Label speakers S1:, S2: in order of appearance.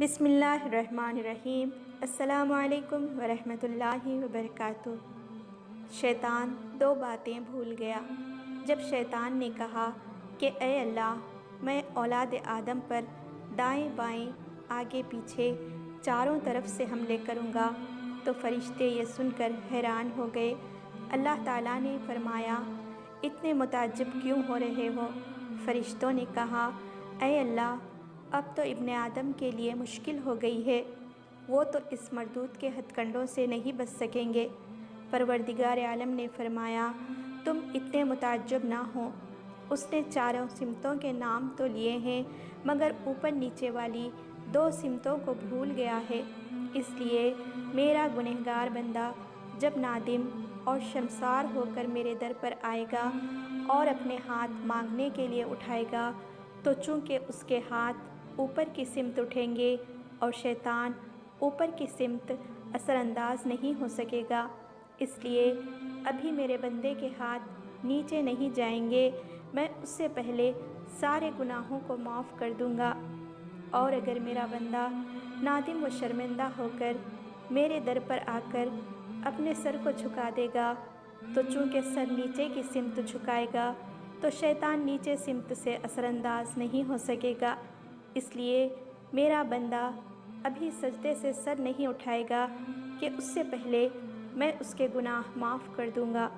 S1: बिस्मिल्लाहिर्रहमानिर्रहीम। अस्सलामु अलैकुम वरहमतुल्लाहि वबरकातुह। शैतान दो बातें भूल गया। जब शैतान ने कहा कि ए अल्लाह, मैं औलाद आदम पर दाएं बाएं आगे पीछे चारों तरफ से हमले करूँगा, तो फरिश्ते ये सुनकर हैरान हो गए। अल्लाह ताला ने फरमाया, इतने मुताज्जिब क्यों हो रहे हो? फरिश्तों ने कहा, ए अल्लाह, अब तो इब्ने आदम के लिए मुश्किल हो गई है। वो तो इस मरदूद के हथकंडों से नहीं बच सकेंगे। परवरदिगार आलम ने फरमाया, तुम इतने मुताज्जब ना हो। उसने चारों सिमतों के नाम तो लिए हैं, मगर ऊपर नीचे वाली दो सिमतों को भूल गया है। इसलिए मेरा गुनहगार बंदा जब नादिम और शर्मसार होकर मेरे दर पर आएगा और अपने हाथ मांगने के लिए उठाएगा, तो चूँकि उसके हाथ ऊपर की सिमत उठेंगे और शैतान ऊपर की सिमत असरअंदाज नहीं हो सकेगा, इसलिए अभी मेरे बंदे के हाथ नीचे नहीं जाएंगे। मैं उससे पहले सारे गुनाहों को माफ़ कर दूंगा। और अगर मेरा बंदा नादिम व शर्मिंदा होकर मेरे दर पर आकर अपने सर को झुका देगा, तो चूँकि सर नीचे की सिमत झुकाएगा, तो शैतान नीचे सिमत से असरअंदाज नहीं हो सकेगा। इसलिए मेरा बंदा अभी सजदे से सर नहीं उठाएगा कि उससे पहले मैं उसके गुनाह माफ़ कर दूंगा।